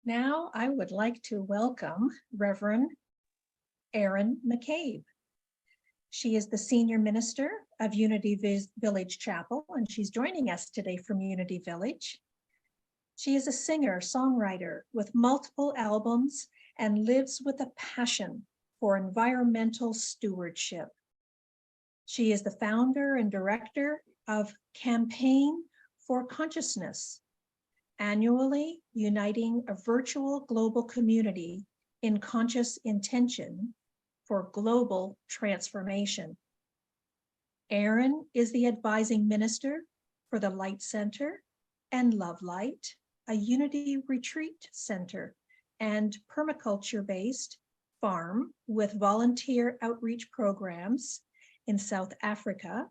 Now I would like to welcome Rev Erin McCabe. She is the Senior Minister of Unity Village Chapel, and she's joining us today from Unity Village. She is a singer-songwriter with multiple albums and lives with a passion for environmental stewardship. She is the founder and director of Campaign for Consciousness, annually uniting a virtual global community in conscious intention for global transformation. Erin is the advising minister for the Light Center and Love Light, a Unity Retreat Center and permaculture-based farm with volunteer outreach programs in South Africa,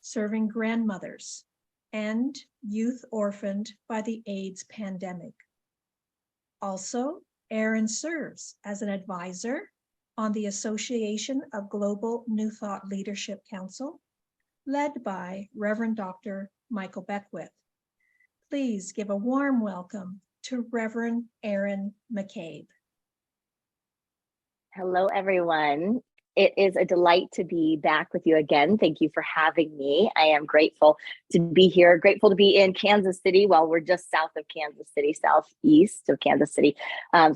serving grandmothers and youth orphaned by the AIDS pandemic. Also, Erin serves as an advisor on the Association of Global New Thought Leadership Council, led by Reverend Dr. Michael Beckwith. Please give a warm welcome to Reverend Erin McCabe. Hello, everyone. It is a delight to be back with you again. Thank you for having me. I am grateful to be here, grateful to be in Kansas City. Well, we're just south of Kansas City, southeast of Kansas City.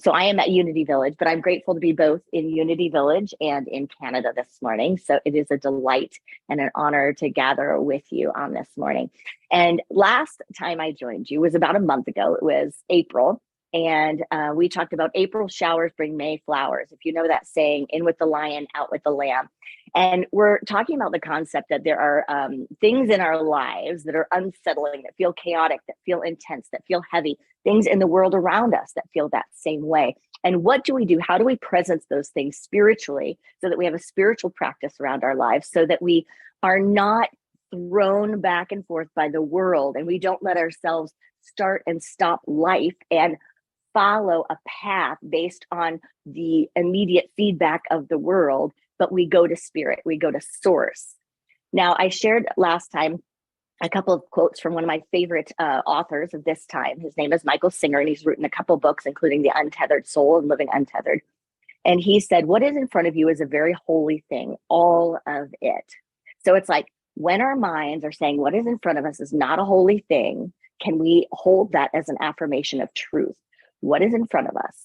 So I am at Unity Village, but I'm grateful to be both in Unity Village and in Canada this morning. So it is a delight and an honor to gather with you on this morning. And last time I joined you was about a month ago. It was April. And we talked about April showers bring May flowers. If you know that saying, in with the lion, out with the lamb. And we're talking about the concept that there are things in our lives that are unsettling, that feel chaotic, that feel intense, that feel heavy, things in the world around us that feel that same way. And what do we do? How do we presence those things spiritually so that we have a spiritual practice around our lives so that we are not thrown back and forth by the world and we don't let ourselves start and stop life and follow a path based on the immediate feedback of the world, but we go to spirit, we go to source. Now, I shared last time a couple of quotes from one of my favorite authors of this time. His name is Michael Singer, and he's written a couple of books, including The Untethered Soul and Living Untethered. And he said, what is in front of you is a very holy thing, all of it. So it's like when our minds are saying what is in front of us is not a holy thing, can we hold that as an affirmation of truth? What is in front of us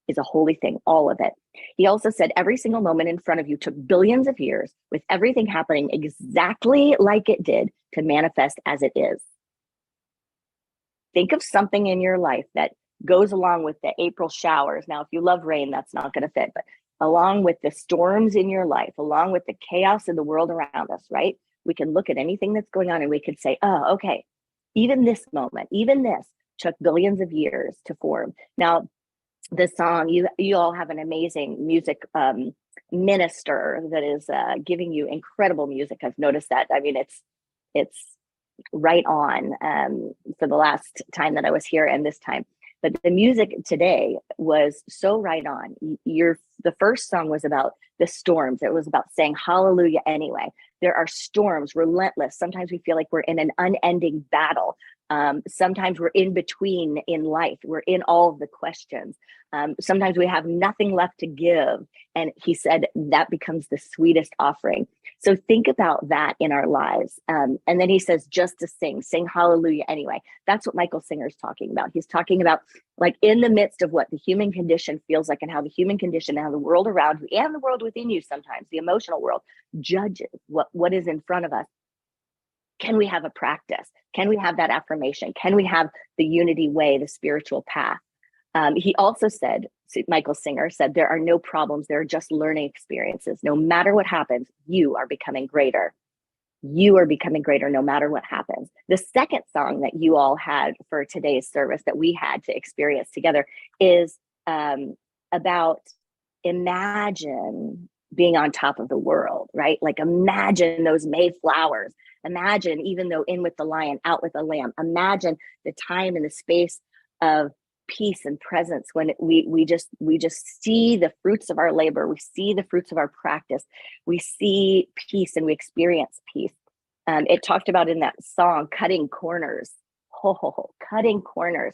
is a holy thing, all of it. He also said, every single moment in front of you took billions of years with everything happening exactly like it did to manifest as it is. Think of something in your life that goes along with the April showers. Now, if you love rain, that's not going to fit, but along with the storms in your life, along with the chaos in the world around us, right? We can look at anything that's going on and we could say, oh, okay, even this moment, even this took billions of years to form. Now, the song, you all have an amazing music minister that is giving you incredible music. I've noticed that. I mean, it's right on for the last time that I was here and this time. But the music today was so right on. The first song was about the storms. It was about saying hallelujah anyway. There are storms, relentless. Sometimes we feel like we're in an unending battle. Sometimes we're in between in life. We're in all of the questions. Sometimes we have nothing left to give. And he said that becomes the sweetest offering. So think about that in our lives. And then he says, just to sing hallelujah anyway. That's what Michael Singer is talking about. He's talking about like in the midst of what the human condition feels like and how the human condition and how the world around you and the world within you sometimes, the emotional world, judges what is in front of us. Can we have a practice? Can we have that affirmation? Can we have the unity way, the spiritual path? He also said, Michael Singer said, there are no problems. There are just learning experiences. No matter what happens, you are becoming greater. You are becoming greater no matter what happens. The second song that you all had for today's service that we had to experience together is about imagine being on top of the world, right? Like imagine those May flowers. Imagine, even though in with the lion, out with the lamb, imagine the time and the space of peace and presence when we just see the fruits of our labor. We see the fruits of our practice. We see peace and we experience peace. It talked about in that song, cutting corners. Cutting corners.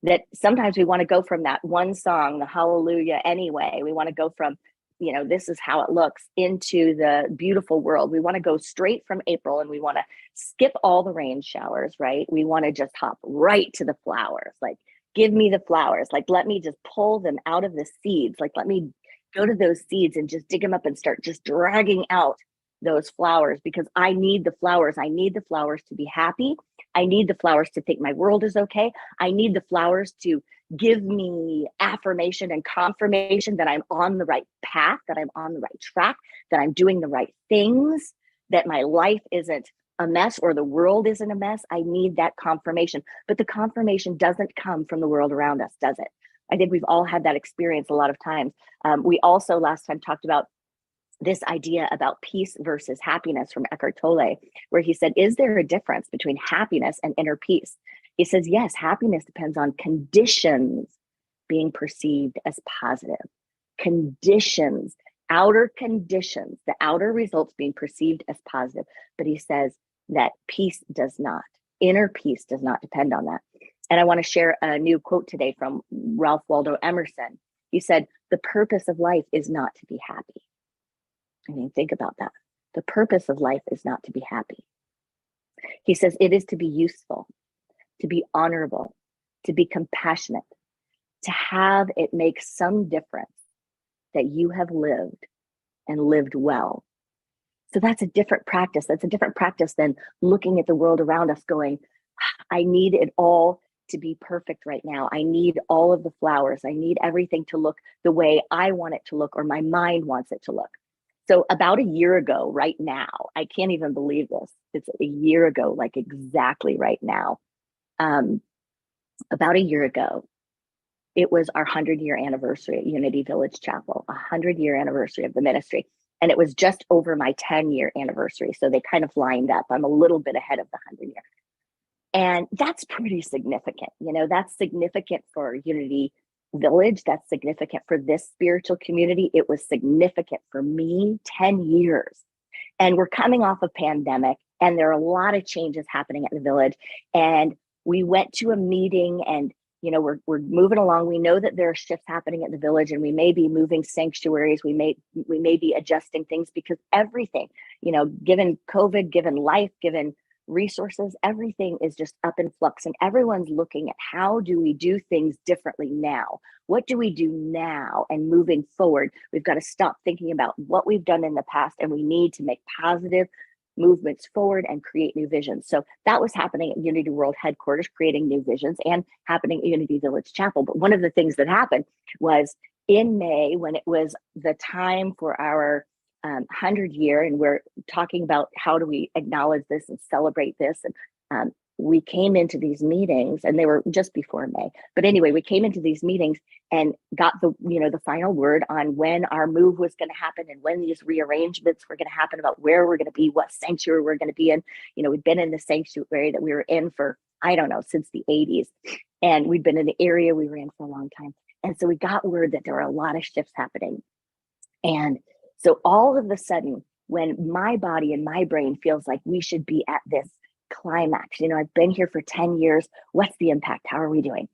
that sometimes we want to go from that one song, the hallelujah anyway. We want to go from, this is how it looks, into the beautiful world. We want to go straight from April and we want to skip all the rain showers, right? We want to just hop right to the flowers. Like, give me the flowers. Like, let me just pull them out of the seeds. Like, let me go to those seeds and just dig them up and start just dragging out those flowers, because I need the flowers. I need the flowers to be happy. I need the flowers to think my world is okay. I need the flowers to give me affirmation and confirmation that I'm on the right path, that I'm on the right track, that I'm doing the right things, that my life isn't a mess or the world isn't a mess. I need that confirmation. But the confirmation doesn't come from the world around us, does it? I think we've all had that experience a lot of times. We also last time talked about this idea about peace versus happiness from Eckhart Tolle, where he said, is there a difference between happiness and inner peace? He says, yes, happiness depends on conditions being perceived as positive. Conditions, outer conditions, the outer results being perceived as positive. But he says that peace does not. Inner peace does not depend on that. And I want to share a new quote today from Ralph Waldo Emerson. He said, the purpose of life is not to be happy. I mean, think about that. The purpose of life is not to be happy. He says it is to be useful, to be honorable, to be compassionate, to have it make some difference that you have lived and lived well. So that's a different practice. That's a different practice than looking at the world around us going, I need it all to be perfect right now. I need all of the flowers. I need everything to look the way I want it to look, or my mind wants it to look. So about a year ago, right now, I can't even believe this. It's a year ago, like exactly right now. About a year ago, it was our 100-year anniversary at Unity Village Chapel, 100-year anniversary of the ministry. And it was just over my 10-year anniversary. So they kind of lined up. I'm a little bit ahead of the 100-year. And that's pretty significant. That's significant for Unity Village. That's significant for this spiritual community. It was significant for me, 10 years. And we're coming off a pandemic, and there are a lot of changes happening at the village. And we went to a meeting, and we're moving along. We know that there are shifts happening at the village, and we may be moving sanctuaries. We may be adjusting things, because everything, given COVID, given life, given resources, everything is just up in flux, and everyone's looking at how do we do things differently now? What do we do now? And moving forward, we've got to stop thinking about what we've done in the past, and we need to make positive movements forward and create new visions. So that was happening at Unity World headquarters, creating new visions, and happening at Unity Village Chapel. But one of the things that happened was in May, when it was the time for our 100-year, and we're talking about how do we acknowledge this and celebrate this. And we came into these meetings, and they were just before May. But anyway, we came into these meetings and got the final word on when our move was going to happen, and when these rearrangements were going to happen, about where we're going to be, what sanctuary we're going to be in. We'd been in the sanctuary that we were in for, I don't know, since the 80s. And we'd been in the area we were in for a long time. And so we got word that there were a lot of shifts happening. And so all of a sudden, when my body and my brain feels like we should be at this climax, I've been here for 10 years. What's the impact? How are we doing?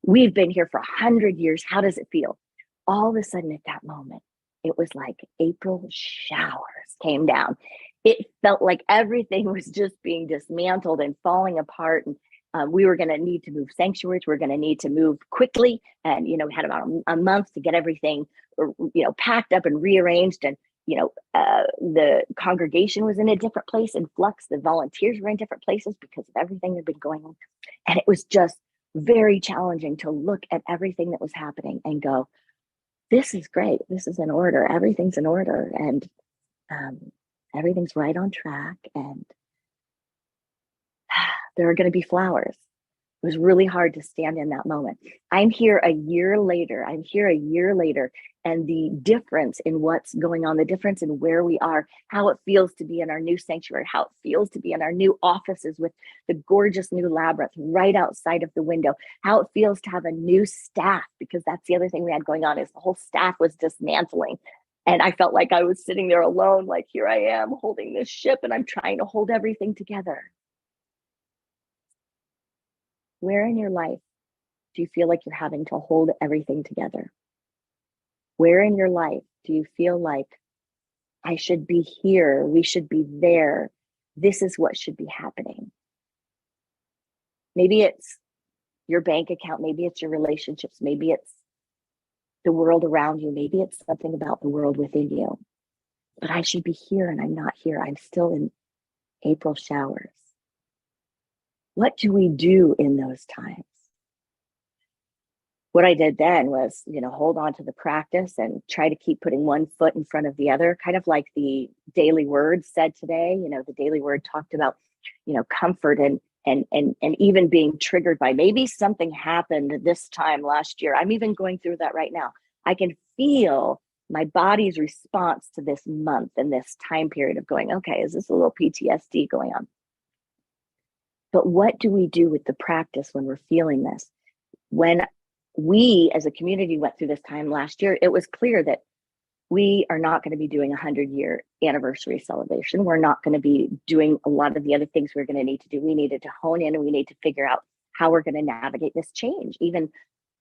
We've been here for 100 years. How does it feel? All of a sudden at that moment, it was like April showers came down. It felt like everything was just being dismantled and falling apart. And we were going to need to move sanctuaries. We're going to need to move quickly. And, we had about a month to get everything, packed up and rearranged. And, the congregation was in a different place in flux. The volunteers were in different places because of everything that had been going on. And it was just very challenging to look at everything that was happening and go, this is great. This is in order. Everything's in order. And everything's right on track. And there are going to be flowers. It was really hard to stand in that moment. I'm here a year later, and the difference in what's going on, the difference in where we are, how it feels to be in our new sanctuary, how it feels to be in our new offices with the gorgeous new labyrinth right outside of the window, how it feels to have a new staff, because that's the other thing we had going on, is the whole staff was dismantling. And I felt like I was sitting there alone, like, here I am holding this ship, and I'm trying to hold everything together. Where in your life do you feel like you're having to hold everything together? Where in your life do you feel like I should be here, we should be there, this is what should be happening? Maybe it's your bank account, maybe it's your relationships, maybe it's the world around you, maybe it's something about the world within you. But I should be here and I'm not here. I'm still in April showers. What do we do in those times? What I did then was, hold on to the practice and try to keep putting one foot in front of the other, kind of like the daily word said today. The daily word talked about, comfort and even being triggered by maybe something happened this time last year. I'm even going through that right now. I can feel my body's response to this month and this time period of going, okay, is this a little PTSD going on? But what do we do with the practice when we're feeling this? When we as a community went through this time last year, it was clear that we are not going to be doing a 100-year anniversary celebration. We're not going to be doing a lot of the other things we're going to need to do. We needed to hone in and we need to figure out how we're going to navigate this change, even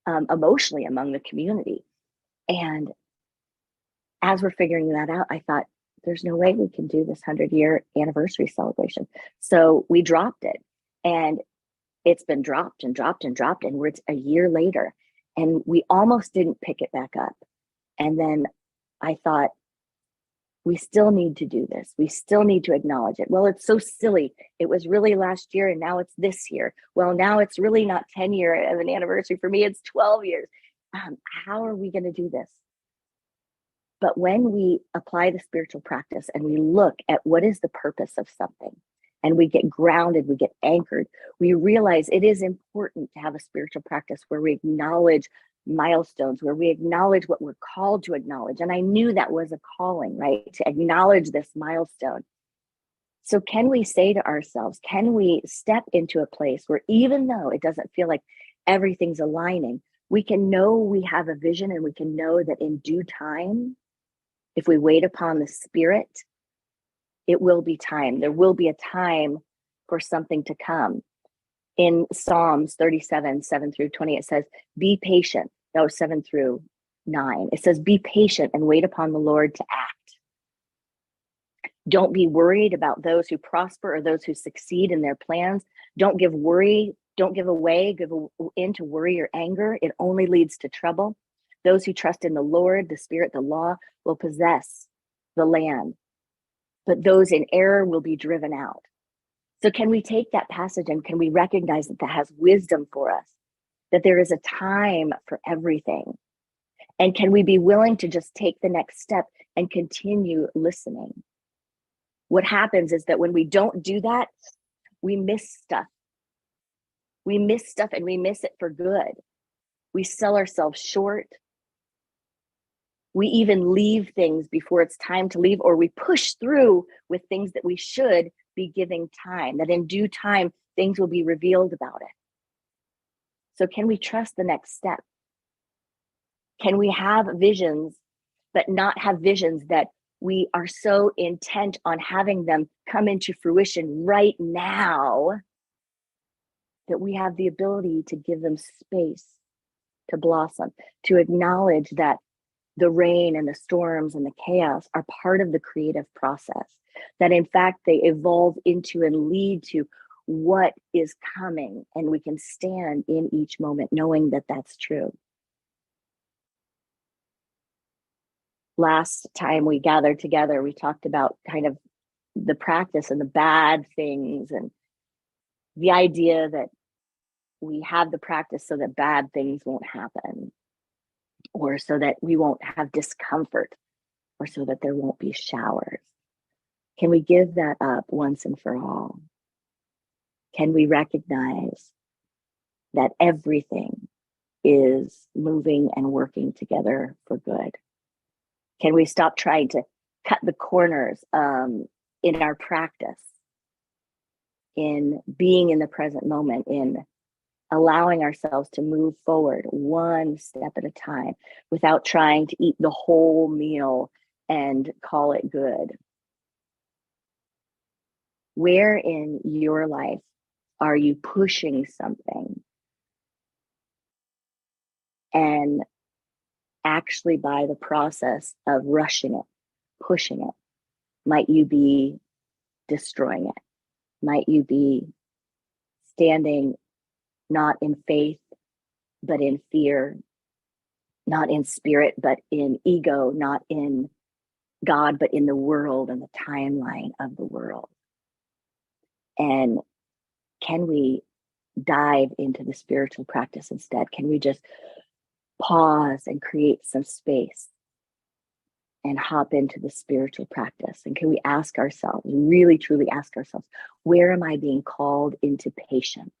emotionally among the community. And as we're figuring that out, I thought, there's no way we can do this 100-year anniversary celebration. So we dropped it, and it's been dropped and dropped and dropped, and we're a year later, and we almost didn't pick it back up. And then I thought, we still need to do this. We still need to acknowledge it. Well, it's so silly. It was really last year and now it's this year. Well, now it's really not 10 years of an anniversary. For me, it's 12 years. How are we going to do this? But when we apply the spiritual practice and we look at what is the purpose of something, and we get grounded, we get anchored, we realize it is important to have a spiritual practice where we acknowledge milestones, where we acknowledge what we're called to acknowledge. And I knew that was a calling, right? To acknowledge this milestone. So can we say to ourselves, can we step into a place where even though it doesn't feel like everything's aligning, we can know we have a vision, and we can know that in due time, if we wait upon the Spirit, it will be time. There will be a time for something to come. In Psalms 37, 7 through 20, it says, be patient. No, 7 through 9. It says, be patient and wait upon the Lord to act. Don't be worried about those who prosper or those who succeed in their plans. Don't give in to worry or anger. It only leads to trouble. Those who trust in the Lord, the Spirit, the law, will possess the land, but those in error will be driven out. So can we take that passage and can we recognize that that has wisdom for us, that there is a time for everything? And can we be willing to just take the next step and continue listening? What happens is that when we don't do that, we miss stuff. We miss stuff, and we miss it for good. We sell ourselves short. We even leave things before it's time to leave, or we push through with things that we should be giving time, that in due time, things will be revealed about it. So can we trust the next step? Can we have visions, but not have visions that we are so intent on having them come into fruition right now that we have the ability to give them space to blossom, to acknowledge that the rain and the storms and the chaos are part of the creative process, that in fact they evolve into and lead to what is coming, and we can stand in each moment knowing that that's true. Last time we gathered together, we talked about kind of the practice and the bad things, and the idea that we have the practice so that bad things won't happen, or so that we won't have discomfort, or so that there won't be showers. Can we give that up once and for all? Can we recognize that everything is moving and working together for good? Can we stop trying to cut the corners in our practice, in being in the present moment, in allowing ourselves to move forward one step at a time without trying to eat the whole meal and call it good? Where in your life are you pushing something And actually, by the process of rushing it, pushing it, might you be destroying it? Might you be standing not in faith, but in fear, not in spirit, but in ego, not in God, but in the world and the timeline of the world? And can we dive into the spiritual practice instead? Can we just pause and create some space and hop into the spiritual practice? And can we ask ourselves, really truly ask ourselves, where am I being called into patience?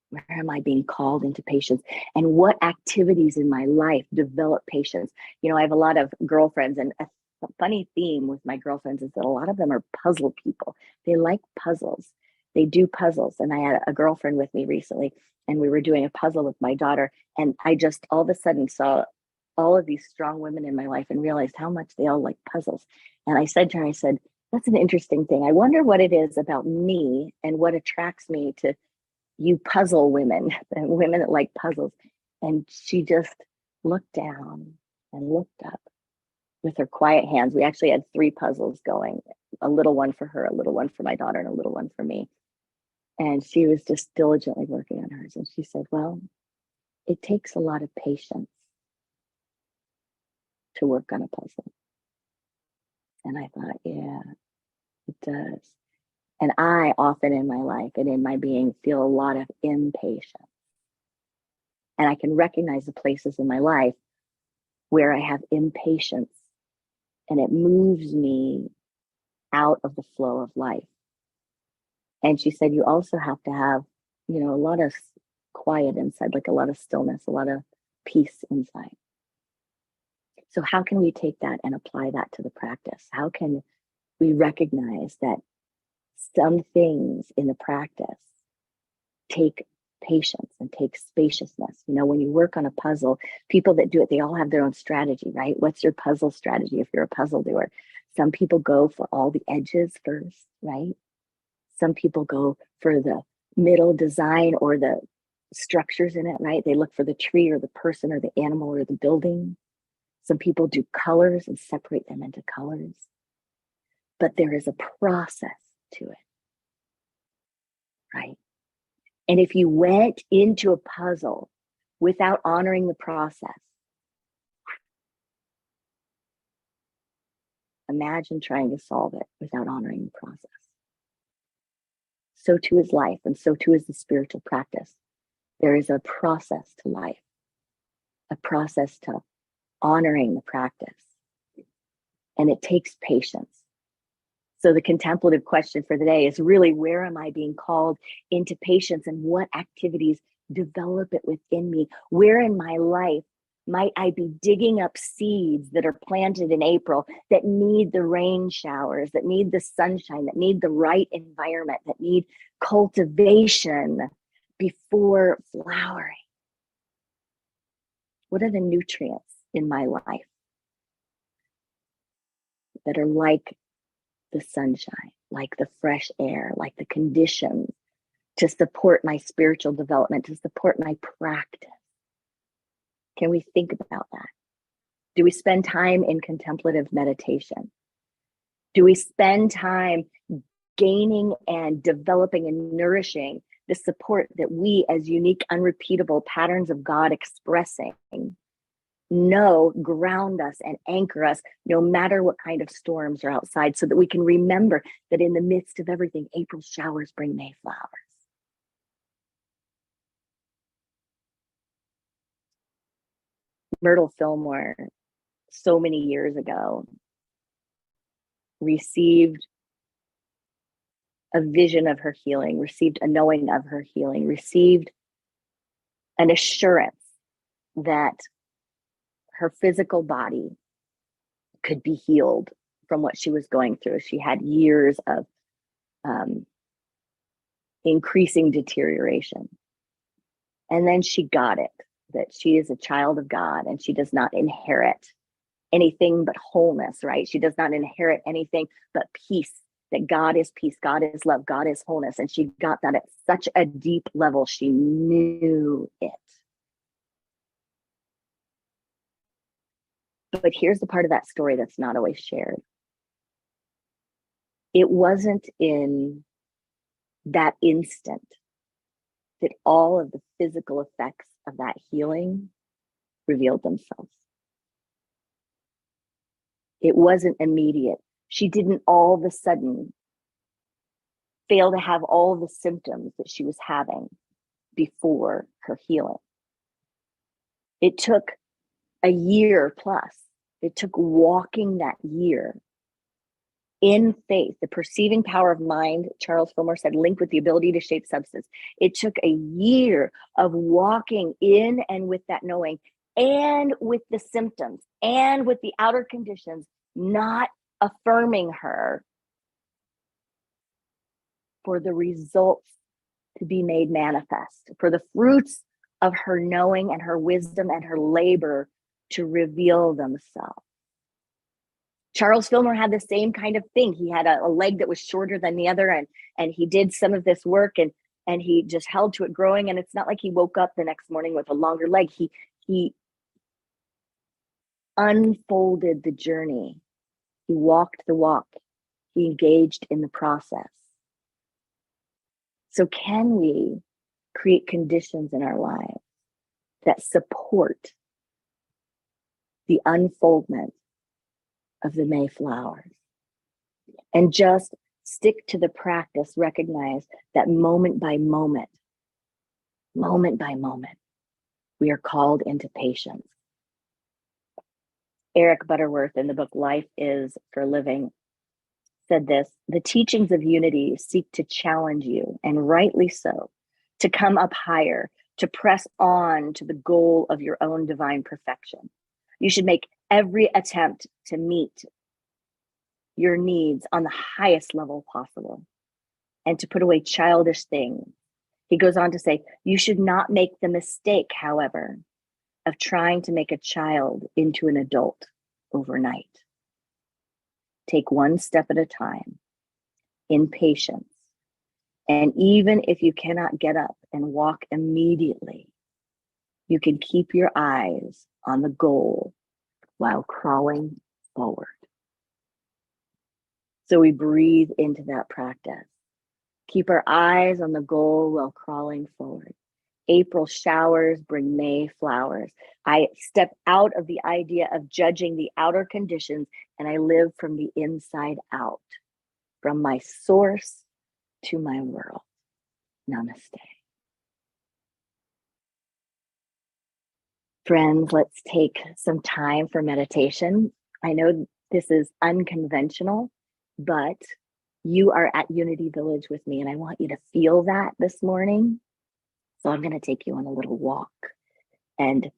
Where am I being called into patience? And what activities in my life develop patience? You know, I have a lot of girlfriends, and a funny theme with my girlfriends is that a lot of them are puzzle people. They like puzzles. They do puzzles. And I had a girlfriend with me recently, and we were doing a puzzle with my daughter. And I just all of a sudden saw all of these strong women in my life and realized how much they all like puzzles. And I said to her, I said, that's an interesting thing. I wonder what it is about me and what attracts me to you puzzle women, and women that like puzzles. And she just looked down and looked up with her quiet hands. We actually had 3 puzzles going, a little one for her, a little one for my daughter, and a little one for me. And she was just diligently working on hers. And she said, well, it takes a lot of patience to work on a puzzle. And I thought, yeah, it does. And I often in my life and in my being feel a lot of impatience. And I can recognize the places in my life where I have impatience, and it moves me out of the flow of life. And she said, you also have to have, you know, a lot of quiet inside, like a lot of stillness, a lot of peace inside. So how can we take that and apply that to the practice? How can we recognize that some things in the practice take patience and take spaciousness? You know, when you work on a puzzle, people that do it, they all have their own strategy, right? What's your puzzle strategy if you're a puzzle doer? Some people go for all the edges first, right? Some people go for the middle design or the structures in it, right? They look for the tree or the person or the animal or the building. Some people do colors and separate them into colors. But there is a process to it, right? And if you went into a puzzle without honoring the process, imagine trying to solve it without honoring the process. So too is life, and so too is the spiritual practice. There is a process to life, a process to honoring the practice, and it takes patience. So the contemplative question for the day is really, where am I being called into patience, and what activities develop it within me? Where in my life might I be digging up seeds that are planted in April that need the rain showers, that need the sunshine, that need the right environment, that need cultivation before flowering? What are the nutrients in my life that are like the sunshine, like the fresh air, like the conditions to support my spiritual development, to support my practice? Can we think about that? Do we spend time in contemplative meditation? Do we spend time gaining and developing and nourishing the support that we, as unique, unrepeatable patterns of God expressing, know ground us and anchor us no matter what kind of storms are outside, so that we can remember that in the midst of everything, April showers bring May flowers? Myrtle Fillmore, so many years ago, received a vision of her healing, received a knowing of her healing, received an assurance that her physical body could be healed from what she was going through. She had years of increasing deterioration. And then she got it, that she is a child of God and she does not inherit anything but wholeness, right? She does not inherit anything but peace, that God is peace, God is love, God is wholeness. And she got that at such a deep level, she knew it. But here's the part of that story that's not always shared. It wasn't in that instant that all of the physical effects of that healing revealed themselves. It wasn't immediate. She didn't all of a sudden fail to have all the symptoms that she was having before her healing. It took a year plus. It took walking that year in faith. The perceiving power of mind, Charles Fillmore said, linked with the ability to shape substance. It took a year of walking in and with that knowing, and with the symptoms, and with the outer conditions not affirming her, for the results to be made manifest, for the fruits of her knowing and her wisdom and her labor to reveal themselves. Charles Fillmore had the same kind of thing. He had a leg that was shorter than the other, and he did some of this work, and he just held to it growing. And it's not like he woke up the next morning with a longer leg. He unfolded the journey. He walked the walk. He engaged in the process. So can we create conditions in our lives that support the unfoldment of the Mayflowers, and just stick to the practice? Recognize that moment by moment, we are called into patience. Eric Butterworth, in the book Life is for Living, said this: the teachings of unity seek to challenge you, and rightly so, to come up higher, to press on to the goal of your own divine perfection. You should make every attempt to meet your needs on the highest level possible, and to put away childish things. He goes on to say, you should not make the mistake, however, of trying to make a child into an adult overnight. Take one step at a time, in patience. And even if you cannot get up and walk immediately, you can keep your eyes on the goal while crawling forward. So we breathe into that practice. Keep our eyes on the goal while crawling forward. April showers bring May flowers. I step out of the idea of judging the outer conditions, and I live from the inside out, from my source to my world. Namaste. Friends, let's take some time for meditation. I know this is unconventional, but you are at Unity Village with me, and I want you to feel that this morning. So I'm going to take you on a little walk. And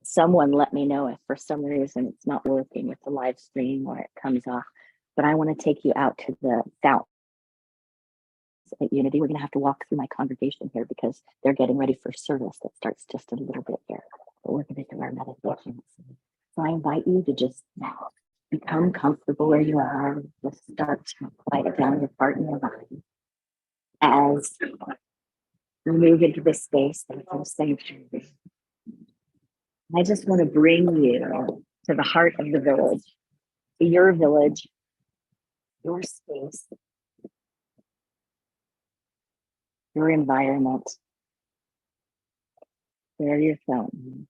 someone let me know if for some reason it's not working with the live stream or it comes off. But I want to take you out to the fountain at Unity. We're going to have to walk through my congregation here because they're getting ready for service that starts just a little bit here. But we're going to do our meditations. So I invite you to just become comfortable where you are. Just start to quiet down your heart and your mind as we move into this space that is sanctuary. I just want to bring you to the heart of the village, your village, your space, your environment. There your fountain.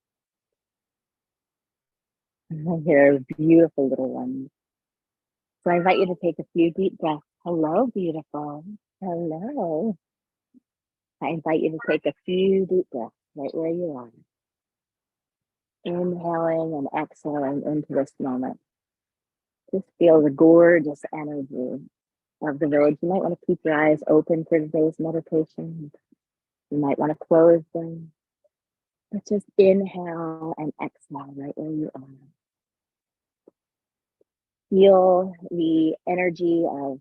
You're a beautiful little one. So I invite you to take a few deep breaths. Hello, beautiful. Hello. I invite you to take a few deep breaths right where you are. Inhaling and exhaling into this moment. Just feel the gorgeous energy of the village. You might want to keep your eyes open for today's meditation. You might want to close them. But just inhale and exhale right where you are. Feel the energy of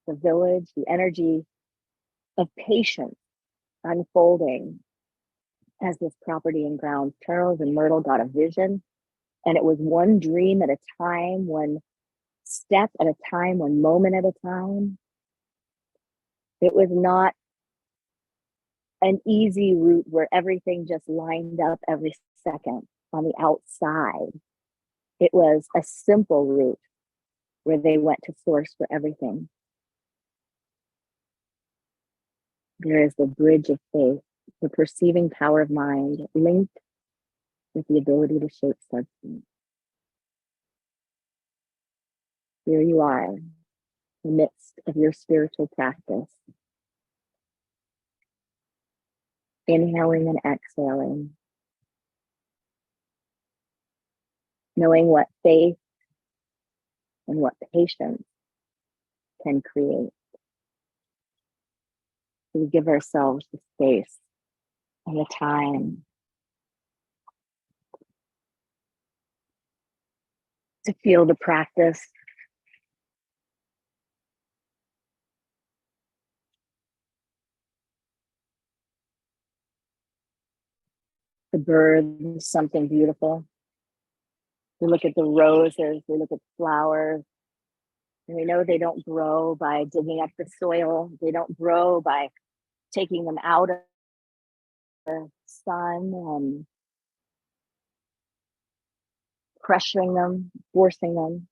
the village, the energy of patience unfolding as this property and grounds. Charles and Myrtle got a vision, and it was one dream at a time, one step at a time, one moment at a time. It was not an easy route where everything just lined up every second on the outside. It was a simple route where they went to source for everything. There is the bridge of faith, the perceiving power of mind linked with the ability to shape substance. Here you are, in the midst of your spiritual practice, inhaling and exhaling, knowing what faith and what patience can create. We give ourselves the space and the time to feel the practice. The birds, something beautiful. We look at the roses, we look at flowers, and we know they don't grow by digging up the soil. They don't grow by taking them out of the sun and pressuring them, forcing them.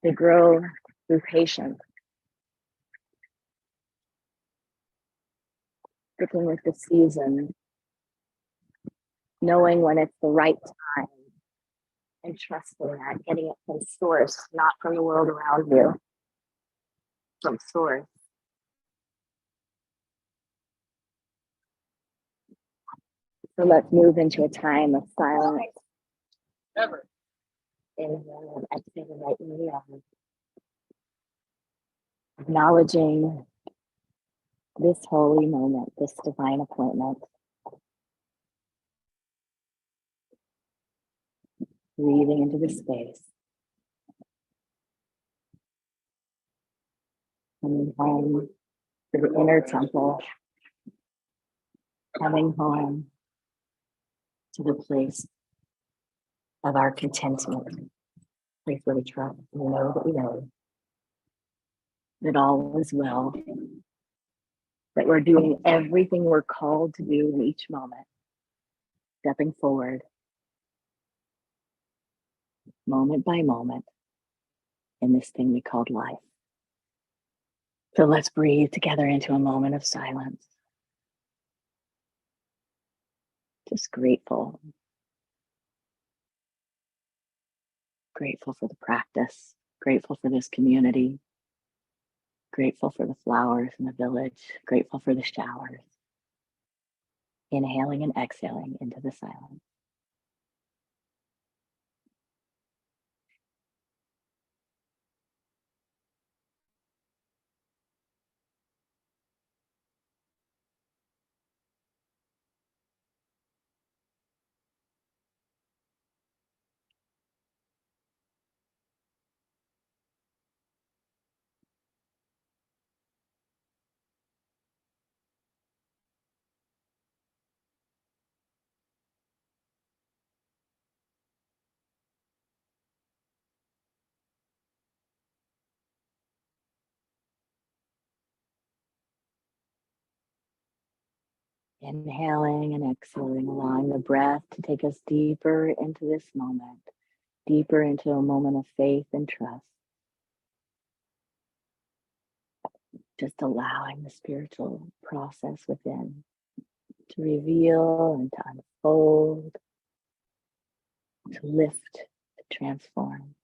They grow through patience, sticking with the season, knowing when it's the right time, and trusting that, getting it from source, not from the world around you, from source. So let's move into a time of silence. Inhale and exhale right in the arms. Acknowledging this holy moment, this divine appointment. Breathing into the space. Coming home to the inner temple. Coming home to the place of our contentment. Place where we trust, we know that we know that all is well. That we're doing everything we're called to do in each moment. Stepping forward. Moment by moment. In this thing we called life. So let's breathe together into a moment of silence. Just grateful. Grateful for the practice. Grateful for this community. Grateful for the flowers in the village. Grateful for the showers. Inhaling and exhaling into the silence. Inhaling and exhaling, allowing the breath to take us deeper into this moment, deeper into a moment of faith and trust. Just allowing the spiritual process within to reveal and to unfold, to lift, to transform.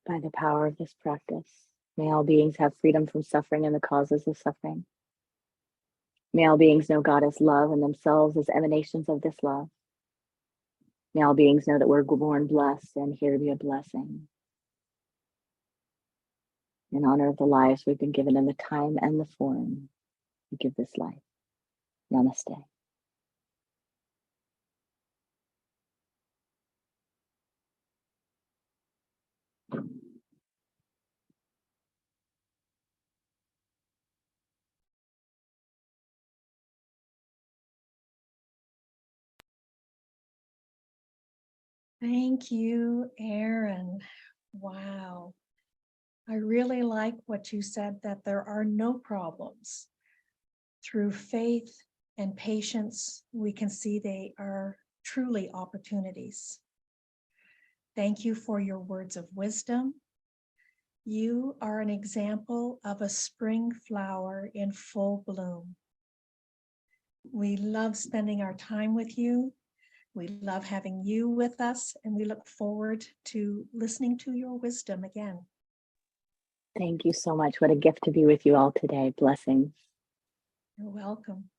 By the power of this practice, may all beings have freedom from suffering and the causes of suffering. May all beings know God as love and themselves as emanations of this love. May all beings know that we're born blessed and here to be a blessing. in honor of the lives we've been given in the time and the form we give this life. Namaste. Thank you, Erin. Wow. I really like what you said, that there are no problems. Through faith and patience, we can see they are truly opportunities. Thank you for your words of wisdom. You are an example of a spring flower in full bloom. We love spending our time with you. We love having you with us, and we look forward to listening to your wisdom again. Thank you so much. What a gift to be with you all today. Blessings. You're welcome.